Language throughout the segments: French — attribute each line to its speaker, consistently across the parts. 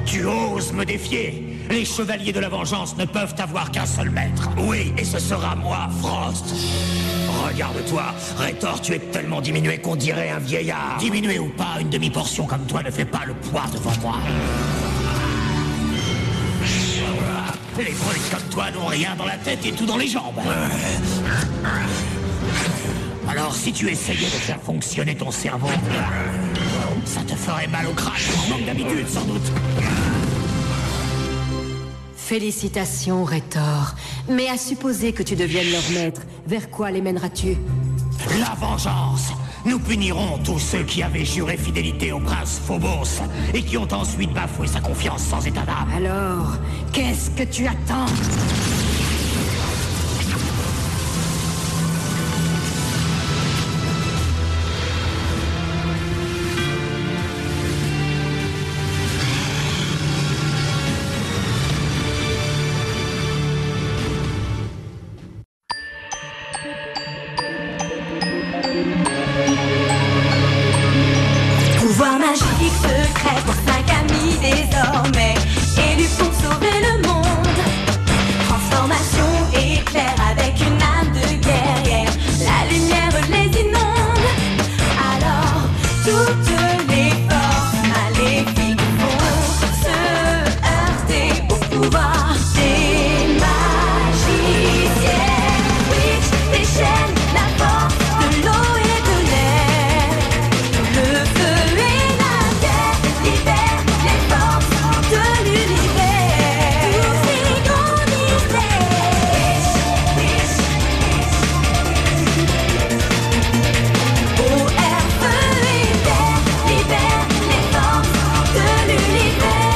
Speaker 1: Tu oses me défier? Les chevaliers de la vengeance ne peuvent avoir qu'un seul maître. Oui, et ce sera moi, Frost. Regarde-toi, Rétor, tu es tellement diminué qu'on dirait un vieillard. Diminué ou pas, une demi-portion comme toi ne fait pas le poids devant moi. Les brutes comme toi n'ont rien dans la tête et tout dans les jambes. Alors si tu essayais de faire fonctionner ton cerveau, ça te ferait mal au crâne, manque d'habitude sans doute.
Speaker 2: Félicitations, Rétor. Mais à supposer que tu deviennes leur maître, vers quoi les mèneras-tu?
Speaker 1: La vengeance. Nous punirons tous ceux qui avaient juré fidélité au prince Phobos et qui ont ensuite bafoué sa confiance sans état d'âme.
Speaker 2: Alors, qu'est-ce que tu attends?
Speaker 3: Pouvoir magique secret pour 5 amis désormais, élus pour sauver le monde. Transformation éclair avec une âme de guerrière, la lumière les inonde. Alors toutes les forces maléfiques vont se heurter au pouvoir des magiciens. Witch déchaîne la force de l'eau et de l'air. Le feu et la terre libèrent les forces de l'univers. Tous ces grands mystères. O-R, feu et terre libèrent les forces de l'univers.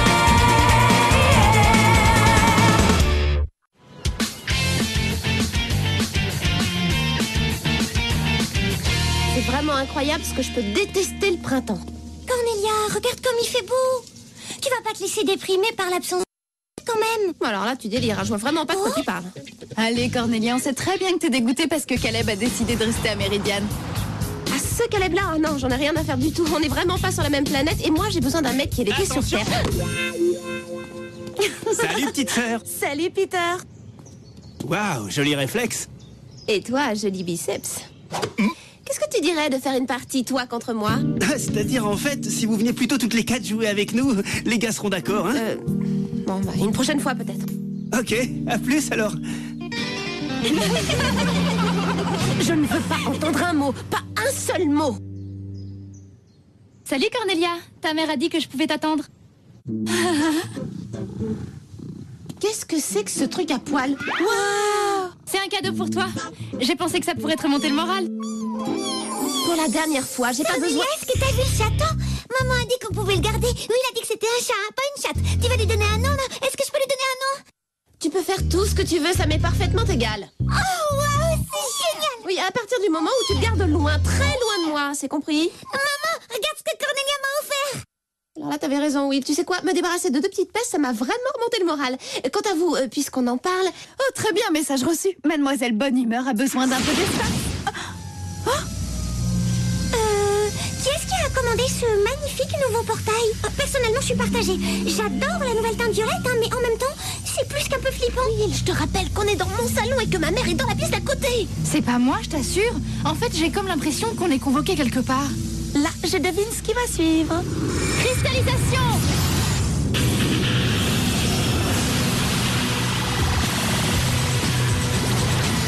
Speaker 4: C'est vraiment incroyable ce que je peux détester le printemps.
Speaker 5: Cornelia, regarde comme il fait beau. Tu vas pas te laisser déprimer par l'absence quand même.
Speaker 4: Alors là, tu délires, hein, je vois vraiment pas de quoi tu parles.
Speaker 6: Allez, Cornelia, on sait très bien que t'es dégoûtée parce que Caleb a décidé de rester à Méridiane.
Speaker 4: Ah, ce Caleb-là, ah non, j'en ai rien à faire du tout. On est vraiment pas sur la même planète et moi, j'ai besoin d'un mec qui est les pieds sur terre.
Speaker 7: Salut, petite sœur.
Speaker 4: Salut, Peter.
Speaker 7: Waouh, joli réflexe.
Speaker 4: Et toi, joli biceps. Qu'est-ce que tu dirais de faire une partie, toi, contre moi?
Speaker 7: C'est-à-dire, en fait, si vous venez plutôt toutes les 4 jouer avec nous, les gars seront d'accord, hein?
Speaker 4: Bon, bah, une prochaine fois, peut-être.
Speaker 7: Ok, à plus alors.
Speaker 4: Je ne veux pas entendre un mot, pas un seul mot.
Speaker 6: Salut, Cornelia. Ta mère a dit que je pouvais t'attendre.
Speaker 4: Qu'est-ce que c'est que ce truc à poil? Waouh!
Speaker 6: C'est un cadeau pour toi. J'ai pensé que ça pourrait te remonter le moral.
Speaker 4: Pour la dernière fois, j'ai pas besoin...
Speaker 5: Est-ce que t'as vu le château? Maman a dit qu'on pouvait le garder. Oui, il a dit que c'était un chat, pas une chatte. Tu vas lui donner un nom, là? Est-ce que je peux lui donner un nom?
Speaker 4: Tu peux faire tout ce que tu veux, ça m'est parfaitement égal.
Speaker 5: Oh, waouh, c'est génial!
Speaker 4: Oui, à partir du moment où tu le gardes loin, très loin de moi, c'est compris?
Speaker 5: Maman, regarde ce que Cornelia m'a offert!
Speaker 4: Alors là, t'avais raison, oui. Tu sais quoi? Me débarrasser de 2 petites pestes, ça m'a vraiment remonté le moral. Quant à vous, puisqu'on en parle...
Speaker 6: Oh, très bien, message reçu. Mademoiselle Bonne Humeur a besoin d'un peu d'espace.
Speaker 5: Qui est-ce qui a commandé ce magnifique nouveau portail? Personnellement, je suis partagée. J'adore la nouvelle teinte violette, hein, mais en même temps, c'est plus qu'un peu flippant.
Speaker 4: Oui, je te rappelle qu'on est dans mon salon et que ma mère est dans la pièce d'à côté.
Speaker 6: C'est pas moi, je t'assure. En fait, j'ai comme l'impression qu'on est convoqué quelque part.
Speaker 4: Là, je devine ce qui va suivre.
Speaker 6: Cristallisation!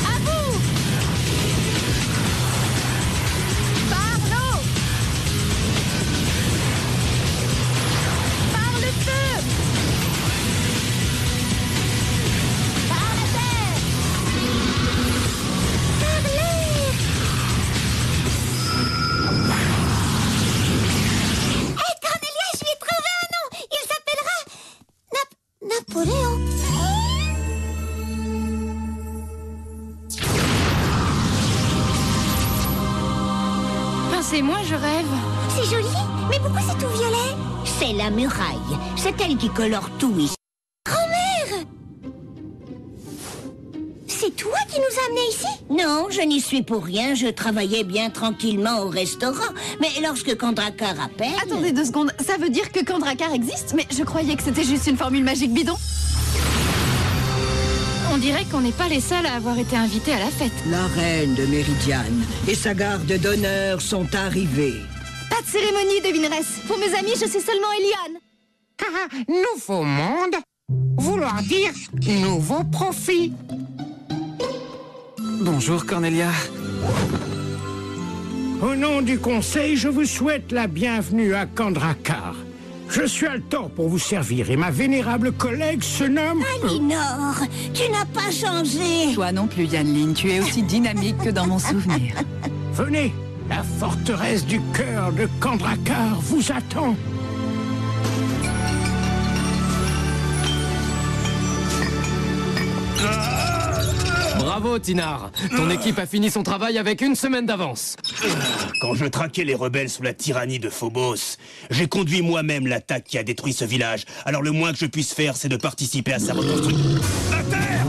Speaker 6: À vous! Par l'eau! Par le feu! Par la terre!
Speaker 5: Par l'air! Hé, Cornelia, je lui ai trouvé un nom! Il s'appellera... Napoléon.
Speaker 6: Pensez-moi, je rêve.
Speaker 5: C'est joli, mais pourquoi c'est tout violet?
Speaker 8: C'est la muraille. C'est elle qui colore tout ici.
Speaker 5: Grand-mère! c'est toi qui nous as amenés ici?
Speaker 8: Non, je n'y suis pour rien, je travaillais bien tranquillement au restaurant. Mais lorsque Kandrakar appelle...
Speaker 6: Attendez 2 secondes, ça veut dire que Kandrakar existe? Mais je croyais que c'était juste une formule magique bidon. On dirait qu'on n'est pas les seuls à avoir été invités à la fête.
Speaker 9: La reine de Méridiane et sa garde d'honneur sont arrivés.
Speaker 6: Pas de cérémonie, devineresse. Pour mes amis, je suis seulement Eliane.
Speaker 10: Nouveau monde, vouloir dire nouveau profit.
Speaker 7: Bonjour Cornelia.
Speaker 11: Au nom du conseil, je vous souhaite la bienvenue à Kandrakar. Je suis Altor pour vous servir et ma vénérable collègue se nomme...
Speaker 8: Alinor, tu n'as pas changé.
Speaker 6: Toi non plus, Yann-Lin. Tu es aussi dynamique que dans mon souvenir.
Speaker 11: Venez, la forteresse du cœur de Kandrakar vous attend.
Speaker 12: Bravo, Tinar. Ton équipe a fini son travail avec 1 semaine d'avance.
Speaker 1: Quand je traquais les rebelles sous la tyrannie de Phobos, j'ai conduit moi-même l'attaque qui a détruit ce village. Alors le moins que je puisse faire, c'est de participer à sa reconstruction. La terre!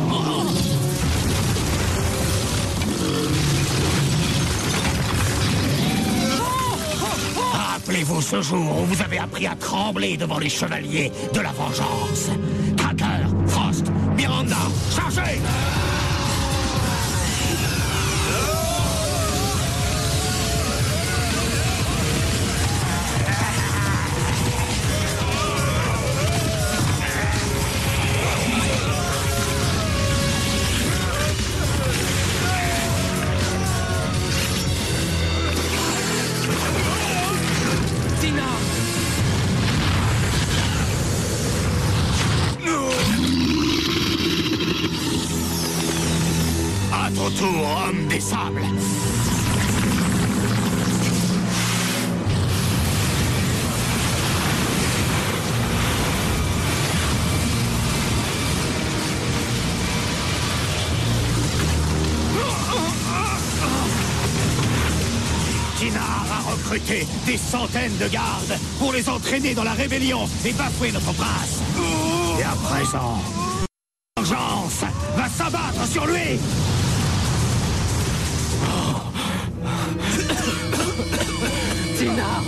Speaker 1: Rappelez-vous ce jour où vous avez appris à trembler devant les chevaliers de la vengeance. Tracker, Frost, Miranda, chargez! À ton tour, homme des sables. Tinar a recruté des centaines de gardes pour les entraîner dans la rébellion et bafouer notre prince. Et à présent, vengeance va s'abattre sur lui. Tinar.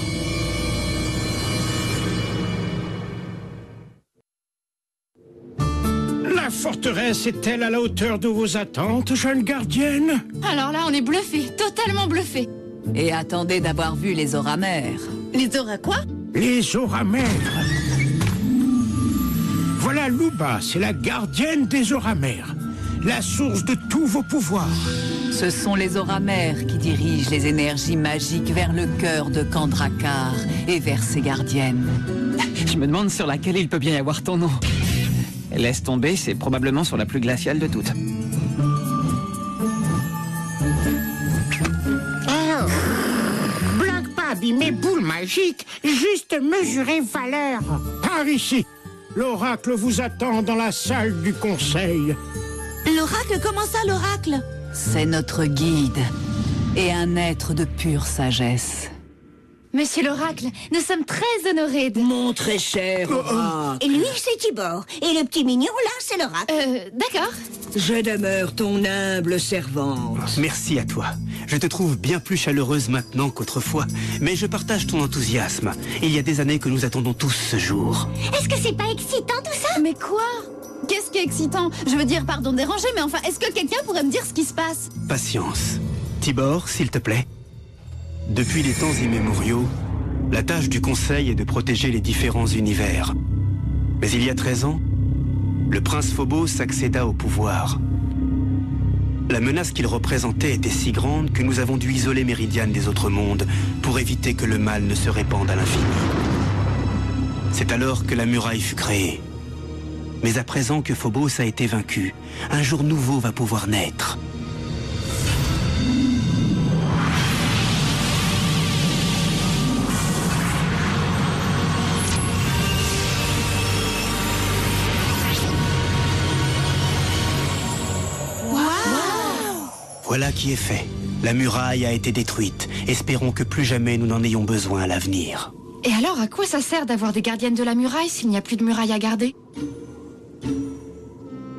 Speaker 11: La forteresse est-elle à la hauteur de vos attentes, jeune gardienne?
Speaker 6: Alors là, on est bluffés, totalement bluffés.
Speaker 2: Et attendez d'avoir vu les Oramères.
Speaker 6: Les auras quoi?
Speaker 11: Les Oramères. Voilà Luba, c'est la gardienne des Oramères. La source de tous vos pouvoirs.
Speaker 2: Ce sont les Oramères qui dirigent les énergies magiques vers le cœur de Kandrakar et vers ses gardiennes.
Speaker 7: Je me demande sur laquelle il peut bien y avoir ton nom. Laisse tomber, c'est probablement sur la plus glaciale de toutes.
Speaker 10: Blague pas abîmer boule magique, juste mesurer valeur.
Speaker 11: Par ici. L'oracle vous attend dans la salle du conseil.
Speaker 8: L'oracle, comment ça, l'oracle?
Speaker 2: C'est notre guide et un être de pure sagesse.
Speaker 6: Monsieur l'oracle, nous sommes très honorés de...
Speaker 9: Mon très cher oracle.
Speaker 8: Et lui, c'est Tibor. Et le petit mignon, là, c'est l'oracle.
Speaker 6: D'accord.
Speaker 9: Je demeure ton humble servante.
Speaker 7: Merci à toi. Je te trouve bien plus chaleureuse maintenant qu'autrefois. Mais je partage ton enthousiasme. Il y a des années que nous attendons tous ce jour.
Speaker 5: Est-ce que c'est pas excitant tout ça?
Speaker 6: Mais quoi? Qu'est-ce qui est excitant? Je veux dire, pardon de déranger, mais enfin, est-ce que quelqu'un pourrait me dire ce qui se passe?
Speaker 7: Patience. Tibor, s'il te plaît. Depuis les temps immémoriaux, la tâche du Conseil est de protéger les différents univers. Mais il y a 13 ans, le prince Phobos accéda au pouvoir. La menace qu'il représentait était si grande que nous avons dû isoler Méridiane des autres mondes pour éviter que le mal ne se répande à l'infini. C'est alors que la muraille fut créée. Mais à présent que Phobos a été vaincu, un jour nouveau va pouvoir naître. Voilà qui est fait. La muraille a été détruite. Espérons que plus jamais nous n'en ayons besoin à l'avenir.
Speaker 6: Et alors, à quoi ça sert d'avoir des gardiennes de la muraille s'il n'y a plus de muraille à garder?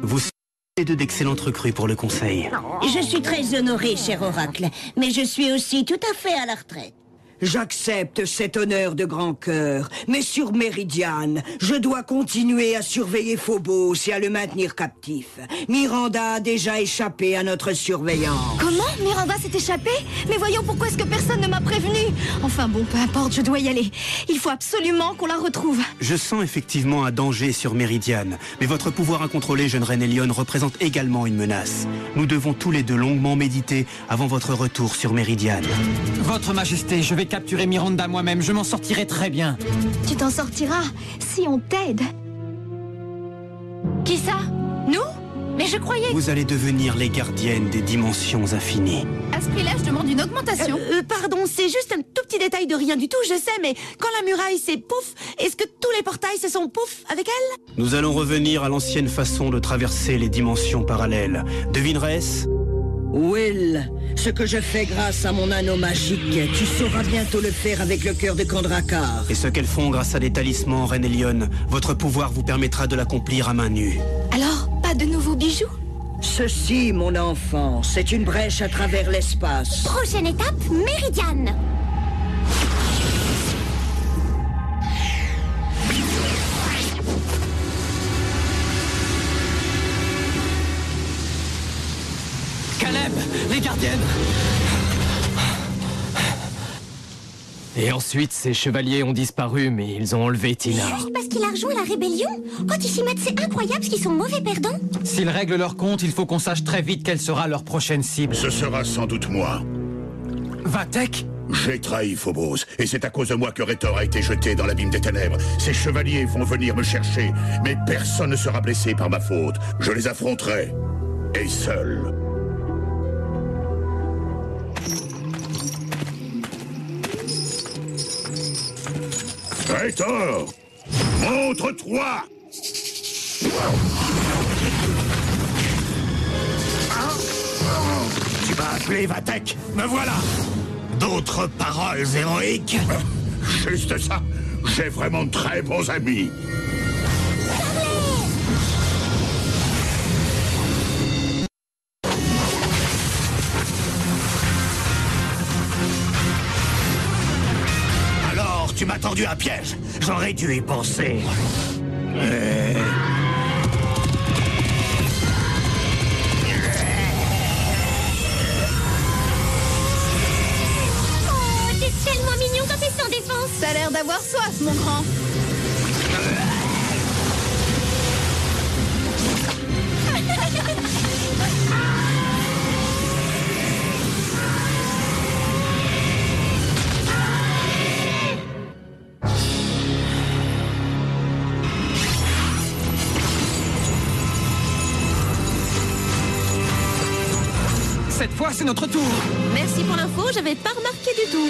Speaker 7: Vous savez deux d'excellentes recrues pour le conseil.
Speaker 8: Je suis très honoré, cher Oracle, mais je suis aussi tout à fait à la retraite.
Speaker 9: J'accepte cet honneur de grand cœur, mais sur Meridian, je dois continuer à surveiller Phobos et à le maintenir captif. Miranda a déjà échappé à notre surveillance.
Speaker 6: Comment? Miranda s'est échappée? Mais voyons, pourquoi est-ce que personne ne m'a prévenu? Enfin bon, peu importe, je dois y aller. Il faut absolument qu'on la retrouve.
Speaker 7: Je sens effectivement un danger sur Meridian, mais votre pouvoir incontrôlé, jeune reine Elion, représente également une menace. Nous devons tous les deux longuement méditer avant votre retour sur Meridian.
Speaker 13: Votre Majesté, je vais capturer Miranda moi-même, je m'en sortirai très bien.
Speaker 6: Tu t'en sortiras si on t'aide. Qui ça? Nous? Mais je croyais...
Speaker 7: Vous allez devenir les gardiennes des dimensions infinies.
Speaker 6: À ce prix-là, je demande une augmentation.
Speaker 4: Pardon, c'est juste un tout petit détail de rien du tout, je sais, mais quand la muraille s'est pouf, est-ce que tous les portails se sont pouf avec elle?
Speaker 7: Nous allons revenir à l'ancienne façon de traverser les dimensions parallèles. Devinerais-ce?
Speaker 9: Will, ce que je fais grâce à mon anneau magique, tu sauras bientôt le faire avec le cœur de Kandrakar.
Speaker 7: Et ce qu'elles font grâce à des talismans, reine Elion, votre pouvoir vous permettra de l'accomplir à main nue.
Speaker 6: Alors, pas de nouveaux bijoux?
Speaker 9: Ceci, mon enfant, c'est une brèche à travers l'espace.
Speaker 5: Prochaine étape, Meridian.
Speaker 12: Caleb, les gardiennes! Et ensuite, ces chevaliers ont disparu, mais ils ont enlevé Tina.
Speaker 5: Juste parce qu'il a rejoint la rébellion? Quand ils s'y mettent, c'est incroyable parce qu'ils sont mauvais perdants.
Speaker 13: S'ils règlent leur compte, il faut qu'on sache très vite quelle sera leur prochaine cible.
Speaker 14: Ce sera sans doute moi.
Speaker 13: Vatek?
Speaker 14: J'ai trahi Phobos, et c'est à cause de moi que Rétor a été jeté dans l'abîme des ténèbres. Ces chevaliers vont venir me chercher, mais personne ne sera blessé par ma faute. Je les affronterai, et seul. Rétor, montre-toi!
Speaker 1: Tu m'as appelé Vatek, me voilà! D'autres paroles héroïques?
Speaker 14: Juste ça, j'ai vraiment de très bons amis.
Speaker 1: Alors, tu m'as tendu un piège. J'aurais dû y penser.
Speaker 5: Tellement mignon quand t'es sans défense.
Speaker 6: T'as l'air d'avoir soif, mon grand.
Speaker 13: Cette fois, c'est notre tour.
Speaker 4: Merci pour l'info, j'avais pas remarqué du tout.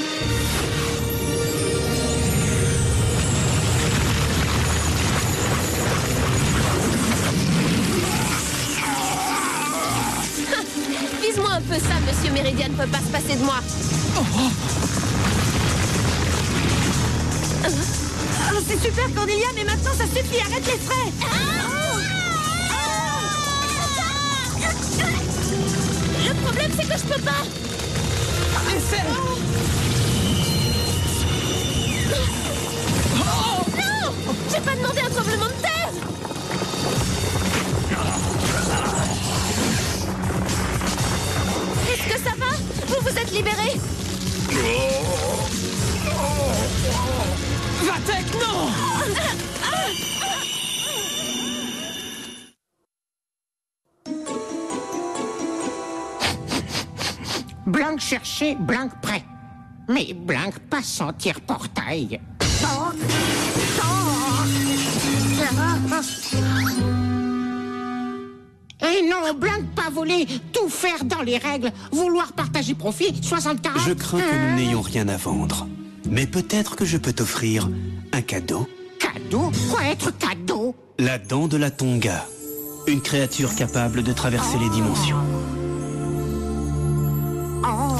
Speaker 4: Vise-moi un peu ça, monsieur Meridian ne peut pas se passer de moi. C'est super, Cordelia, mais maintenant ça suffit, arrête les frais. Le problème, c'est que je peux pas.
Speaker 13: Essaie.
Speaker 4: Non, j'ai pas demandé un tremblement de terre. Est-ce que ça va? Vous vous êtes libéré?
Speaker 13: Vatek, non!
Speaker 10: Blanc cherché, blanc prêt. Mais blanc pas sentir portail. Et non, blanc pas voler, tout faire dans les règles, vouloir partager profit, 64...
Speaker 7: Je crains que nous n'ayons rien à vendre. Mais peut-être que je peux t'offrir un cadeau.
Speaker 10: Cadeau? Quoi être cadeau?
Speaker 7: La dent de la Tonga. Une créature capable de traverser les dimensions.
Speaker 10: Oh,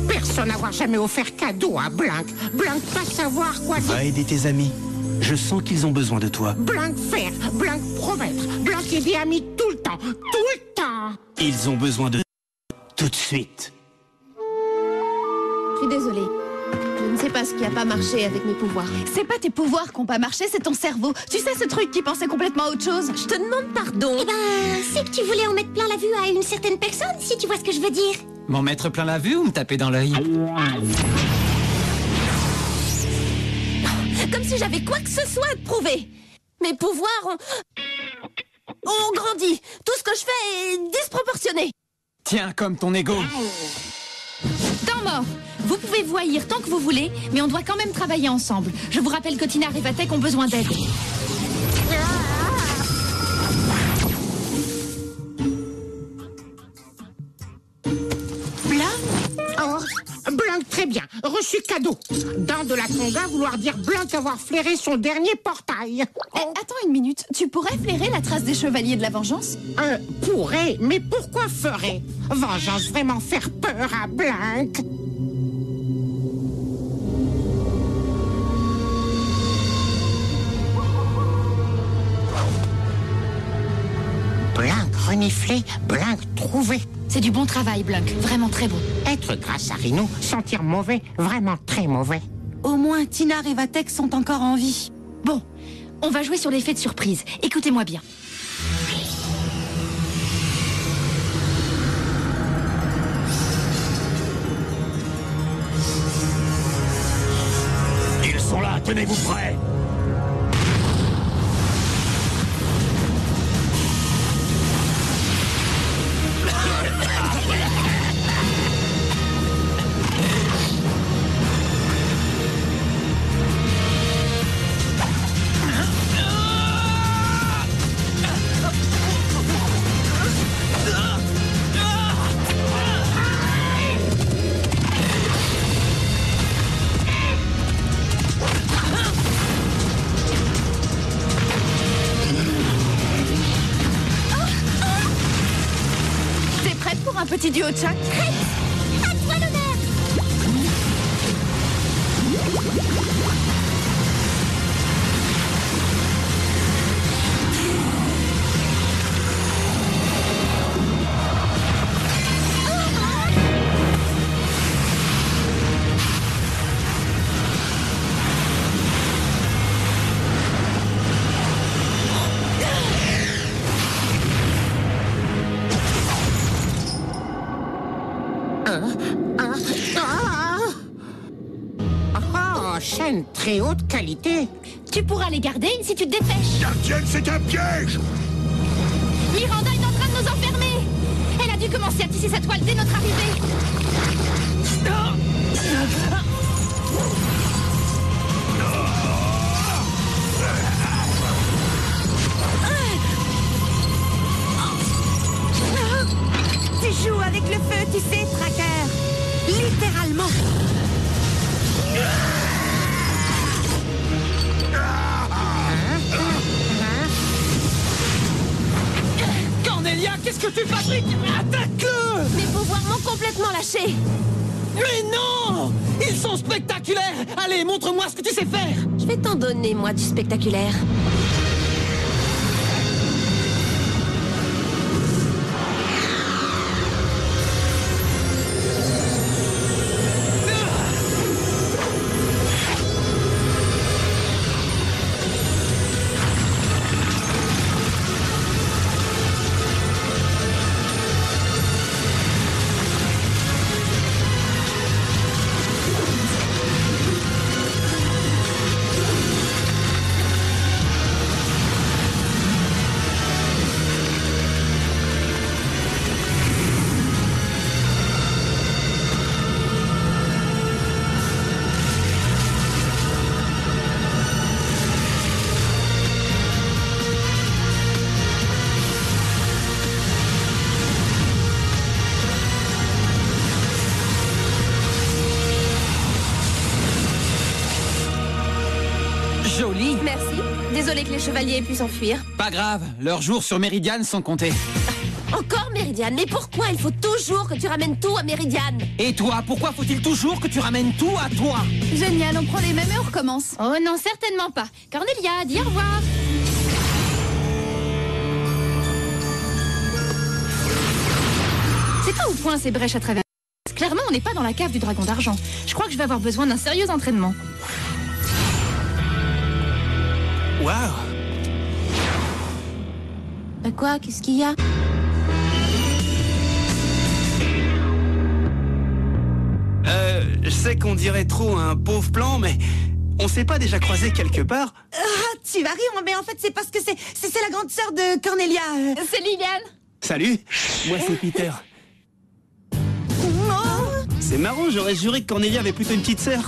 Speaker 10: personne n'avoir jamais offert cadeau à Blanc. Blanc pas savoir quoi dire.
Speaker 7: Va aider tes amis. Je sens qu'ils ont besoin de toi.
Speaker 10: Blanc faire, blanc promettre, blanc aider ami tout le temps, tout le temps.
Speaker 7: Ils ont besoin de tout de suite.
Speaker 6: Je suis désolée. Je ne sais pas ce qui a pas marché avec mes pouvoirs. C'est pas tes pouvoirs qui ont pas marché, c'est ton cerveau. Tu sais, ce truc qui pensait complètement à autre chose. Je te demande pardon.
Speaker 5: Eh ben, c'est que tu voulais en mettre plein la vue à une certaine personne, si tu vois ce que je veux dire.
Speaker 13: M'en mettre plein la vue ou me taper dans l'œil?
Speaker 6: Comme si j'avais quoi que ce soit à te prouver. Mes pouvoirs ont grandi. Tout ce que je fais est disproportionné.
Speaker 13: Tiens, comme ton ego.
Speaker 6: Temps mort. Vous pouvez vous haïr tant que vous voulez, mais on doit quand même travailler ensemble. Je vous rappelle que Tina et Vatek ont besoin d'aide.
Speaker 10: Blanc, très bien. Reçu cadeau. Dans de la Tonga, vouloir dire Blanc avoir flairé son dernier portail.
Speaker 6: Attends une minute. Tu pourrais flairer la trace des chevaliers de la vengeance?
Speaker 10: Pourrait, mais pourquoi ferait? Vengeance vraiment faire peur à Blanc? Blanc reniflé, Blanc trouvé.
Speaker 6: C'est du bon travail, Blanc. Vraiment très bon.
Speaker 10: Être grâce à Rhino, sentir mauvais, vraiment très mauvais.
Speaker 4: Au moins, Tina et Vatek sont encore en vie.
Speaker 6: Bon, on va jouer sur l'effet de surprise. Écoutez-moi bien.
Speaker 1: Ils sont là, tenez-vous prêts.
Speaker 6: Un petit duo de chaque.
Speaker 5: À toi l'honneur.
Speaker 10: Chaîne très haute qualité.
Speaker 6: Tu pourras les garder si tu te dépêches.
Speaker 14: Gardienne, c'est un piège.
Speaker 6: Miranda est en train de nous enfermer. Elle a dû commencer à tisser sa toile dès notre arrivée.
Speaker 4: Tu joues avec le feu, tu sais, Tracker. Littéralement.
Speaker 12: Cornelia, qu'est-ce que tu fabriques? Attaque-le!
Speaker 6: Mes pouvoirs m'ont complètement lâché.
Speaker 12: Mais non! Ils sont spectaculaires! Allez, montre-moi ce que tu sais faire!
Speaker 6: Je vais t'en donner, moi, du spectaculaire.
Speaker 13: Joli.
Speaker 6: Merci. Désolé que les chevaliers aient pu s'enfuir.
Speaker 13: Pas grave, leurs jours sur Méridiane sont comptés.
Speaker 6: Encore Méridiane? Mais pourquoi il faut toujours que tu ramènes tout à Méridiane?
Speaker 13: Et toi, pourquoi faut-il toujours que tu ramènes tout à toi?
Speaker 6: Génial, on prend les mêmes et on recommence. Oh non, certainement pas. Cornelia, dis au revoir. C'est pas où point ces brèches à travers. Clairement, on n'est pas dans la cave du dragon d'argent. Je crois que je vais avoir besoin d'un sérieux entraînement.
Speaker 7: Waouh!
Speaker 6: Quoi? Qu'est-ce qu'il y a?
Speaker 7: Je sais qu'on dirait trop un pauvre plan, mais on s'est pas déjà croisés quelque part?
Speaker 4: Ah, tu vas rire, mais en fait, c'est parce que c'est la grande sœur de Cornelia.
Speaker 6: C'est Liliane.
Speaker 7: Salut, moi c'est Peter. C'est marrant, j'aurais juré que Cornelia avait plutôt une petite sœur.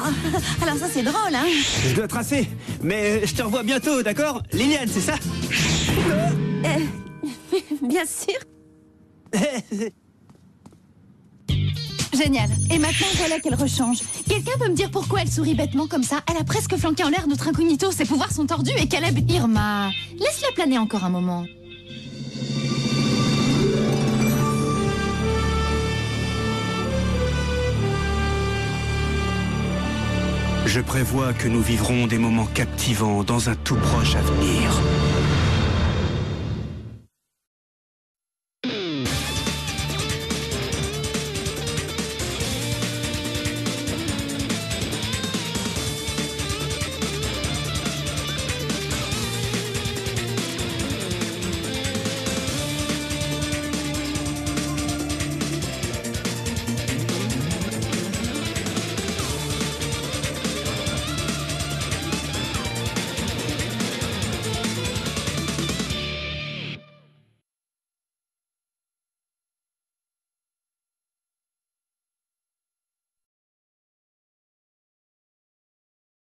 Speaker 4: Alors ça, c'est drôle, hein?
Speaker 7: Je dois tracer, mais je te revois bientôt, d'accord? Liliane, c'est ça?
Speaker 6: Bien sûr. Génial. Et maintenant, voilà qu'elle rechange. Quelqu'un peut me dire pourquoi elle sourit bêtement comme ça? Elle a presque flanqué en l'air notre incognito. Ses pouvoirs sont tordus et Caleb... Irma, laisse-la planer encore un moment.
Speaker 7: Je prévois que nous vivrons des moments captivants dans un tout proche avenir.